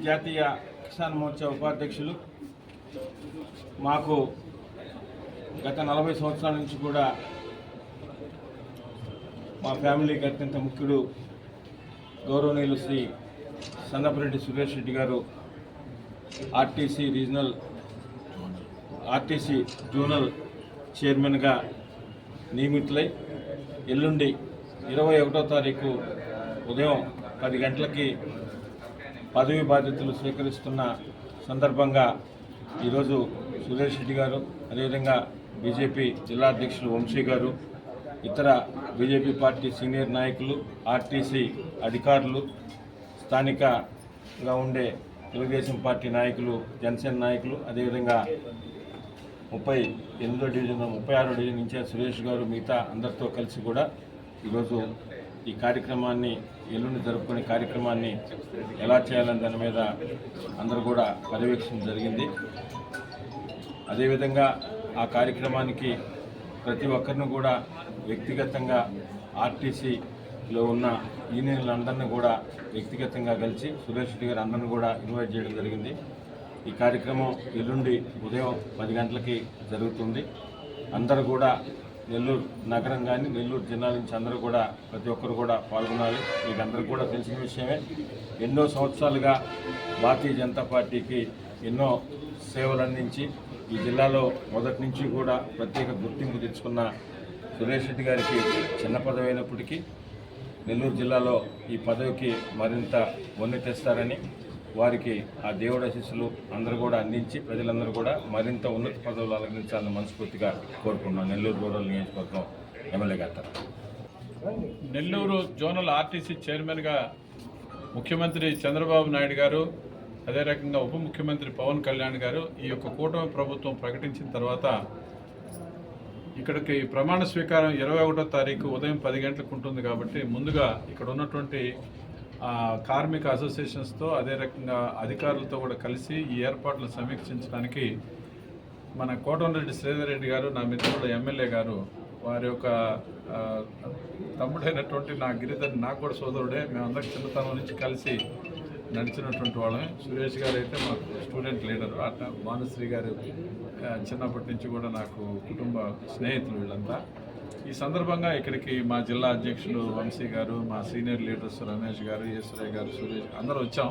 జాతీయ కిసాన్ మోర్చా ఉపాధ్యక్షులు. మాకు గత 40 సంవత్సరాల నుంచి కూడా మా ఫ్యామిలీకి అత్యంత ముఖ్యుడు గౌరవనీయులు శ్రీ సన్నపరెడ్డి సురేష్ రెడ్డి గారు ఆర్టీసీ జోనల్ చైర్మన్గా నియమితులై ఎల్లుండి 21వ తారీఖు ఉదయం 10 గంటలకి పదవి బాధ్యతలు స్వీకరిస్తున్న సందర్భంగా ఈరోజు సురేష్ రెడ్డి గారు, అదేవిధంగా బీజేపీ జిల్లా అధ్యక్షులు వంశీ గారు, ఇతర బీజేపీ పార్టీ సీనియర్ నాయకులు, ఆర్టీసీ అధికారులు, స్థానికంగా ఉండే తెలుగుదేశం పార్టీ నాయకులు, జనసేన నాయకులు, అదేవిధంగా 36వ డివిజన్ ఇన్ఛార్జ్ సురేష్ గారు, మిగతా అందరితో కలిసి కూడా ఈరోజు ఈ కార్యక్రమాన్ని ఎల్లుండి జరుపుకునే కార్యక్రమాన్ని ఎలా చేయాలని దాని మీద అందరూ కూడా పర్యవేక్షణ జరిగింది. అదేవిధంగా ఆ కార్యక్రమానికి ప్రతి ఒక్కరిని కూడా వ్యక్తిగతంగా ఆర్టీసీలో ఉన్న యూనియన్లందరినీ కూడా వ్యక్తిగతంగా కలిసి సురేష్ రెడ్డి గారు అందరిని కూడా ఇన్వైట్ చేయడం జరిగింది. ఈ కార్యక్రమం ఎల్లుండి ఉదయం 10 గంటలకి జరుగుతుంది. అందరూ కూడా నెల్లూరు నగరం కానీ నెల్లూరు జిల్లా నుంచి అందరూ కూడా ప్రతి ఒక్కరు కూడా పాల్గొనాలి. మీకు అందరికీ కూడా తెలిసిన విషయమే, ఎన్నో సంవత్సరాలుగా భారతీయ జనతా పార్టీకి ఎన్నో సేవలు అందించి ఈ జిల్లాలో మొదటి నుంచి కూడా ప్రత్యేక గుర్తింపు తెచ్చుకున్న సురేష్ రెడ్డి గారికి చిన్న పదవి అయినప్పటికీ నెల్లూరు జిల్లాలో ఈ పదవికి మరింత వన్నె తెస్తారని, వారికి ఆ దేవుడి ఆశీస్సులు అందరూ కూడా అందించి ప్రజలందరూ కూడా మరింత ఉన్నత పదవులు అలంకరించాలని మనస్ఫూర్తిగా కోరుకున్నాం. నెల్లూరు రూరల్ నియోజకవర్గం ఎమ్మెల్యే గారు. నెల్లూరు జోనల్ ఆర్టీసీ చైర్మన్గా ముఖ్యమంత్రి చంద్రబాబు నాయుడు గారు, అదే రకంగా ఉప ముఖ్యమంత్రి పవన్ కళ్యాణ్ గారు ఈ యొక్క కూటమి ప్రభుత్వం ప్రకటించిన తర్వాత ఇక్కడికి ప్రమాణ స్వీకారం 21వ తారీఖు ఉదయం 10 గంటలకు ఉంటుంది. కాబట్టి ముందుగా ఇక్కడ ఉన్నటువంటి కార్మిక అసోసియేషన్స్తో, అదే రకంగా అధికారులతో కూడా కలిసి ఈ ఏర్పాట్లను సమీక్షించడానికి మన కోటంరెడ్డి శ్రీధర్ రెడ్డి గారు, నా మిత్రుడు ఎమ్మెల్యే గారు, వారి యొక్క తమ్ముడైనటువంటి నా గిరిధర్, నాకు కూడా సోదరుడే, మేమందరం చిన్నతనం నుంచి కలిసి నడిచినటువంటి వాళ్ళమే. సురేష్ గారు అయితే మాకు స్టూడెంట్ లీడర్, భానుశ్రీ గారు చిన్నప్పటి నుంచి కూడా నాకు కుటుంబ స్నేహితులు వీళ్ళంతా. ఈ సందర్భంగా ఇక్కడికి మా జిల్లా అధ్యక్షులు వంశీ గారు, మా సీనియర్ లీడర్స్ రమేష్ గారు, ఈశ్వరయ్య గారు, సురేష్ అందరూ వచ్చాం.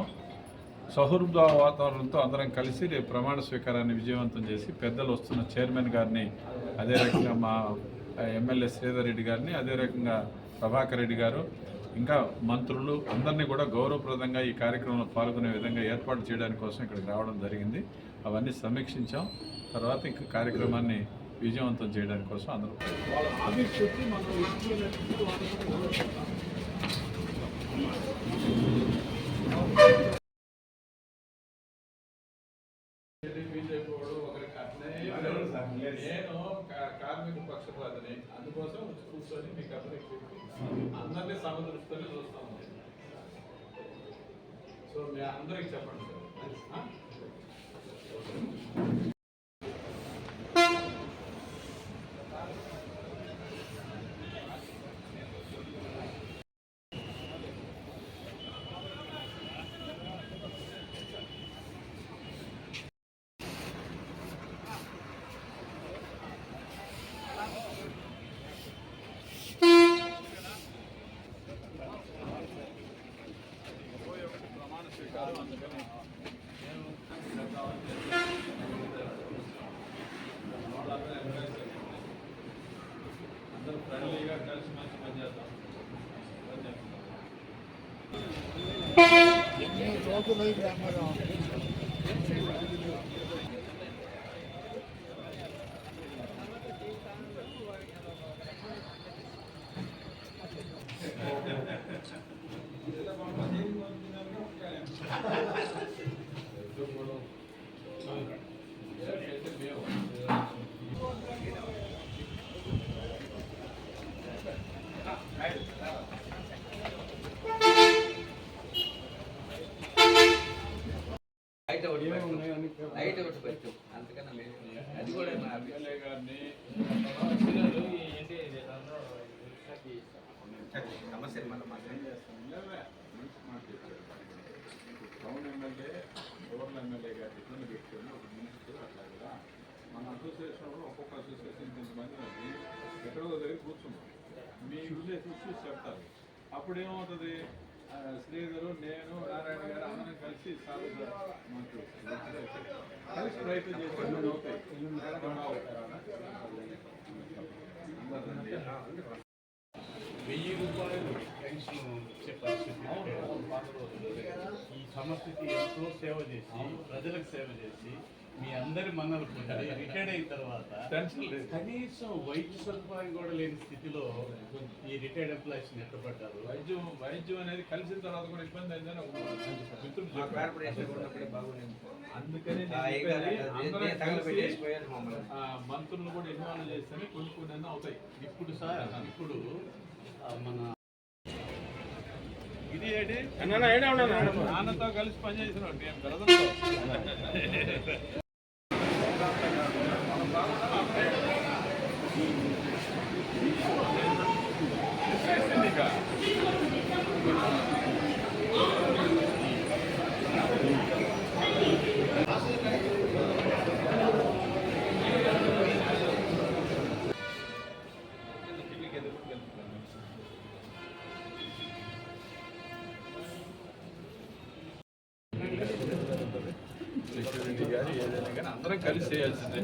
సౌహృద వాతావరణంతో అందరం కలిసి రేపు ప్రమాణ స్వీకారాన్ని విజయవంతం చేసి పెద్దలు వస్తున్న చైర్మన్ గారిని, అదే రకంగా మా ఎమ్మెల్యే శ్రీధర్ రెడ్డి గారిని, అదే రకంగా ప్రభాకర్ రెడ్డి గారు, ఇంకా మంత్రులు అందరినీ కూడా గౌరవప్రదంగా ఈ కార్యక్రమంలో పాల్గొనే విధంగా ఏర్పాటు చేయడానికి కోసం ఇక్కడికి రావడం జరిగింది. అవన్నీ సమీక్షించాం. తర్వాత ఇంక కార్యక్రమాన్ని విజయవంతం చేయడానికి కోసం అందరూ నేను కార్మిక పక్షపాతని, అందుకోసం కూర్చొని మీకు అందరినీ సమదృష్టితోనే చూస్తాము. సో మీ అందరికి చెప్పండి సార్. అందరూ ఫ్రెండ్లీగా కలిసి మంచి పని చేద్దాం. లైట్ ఒకటి పెట్టు, అంతకన్నా అది కూడా మా ఎమ్మెల్యే గారిని సమస్య మనం టౌన్ ఎమ్మెల్యే ఎమ్మెల్యే గారు ఇబ్బంది పెట్టుకొని ఒక మినిస్టర్ అట్లా కదా మన అసోసియేషన్ ఒక్కొక్క అసోసియేషన్ కొంతమంది అది ఎక్కడో దగ్గర కూర్చున్నాం మీ రిలేషన్స్ చూసి చెప్తారు అప్పుడు ఏమవుతుంది శ్రీధరు నేను నారాయణ గారు అందరం కలిసి కలిసి ప్రయత్నం చేసి అవుతాయి 1000 రూపాయలు పెన్షన్ ఇచ్చే పరిస్థితి ఈ సమస్యకి ఎంతో సేవ చేసి ప్రజలకు సేవ చేసి మీ అందరి మన్నలు పొంది రిటైర్డ్ అయిన తర్వాత కనీసం వైద్య సదుపాయం కూడా లేని స్థితిలో ఈ రిటైర్డ్ ఎంప్లాయీస్ నెట్టబడ్డారు. వైద్యం అనేది కలిసిన తర్వాత కూడా ఇబ్బంది అయిందని అందుకని మంత్రులు కూడా ఇన్వాల్వ్ చేస్తేనే కొన్ని అవుతాయి. ఇప్పుడు సార్ ఇప్పుడు మన ఇది ఏంటి నాన్నతో కలిసి పనిచేసిన బ్రదర్తో సెక్యూరిటీ కానీ ఏదైనా కానీ అందరం కలిసి చేయాల్సిందే.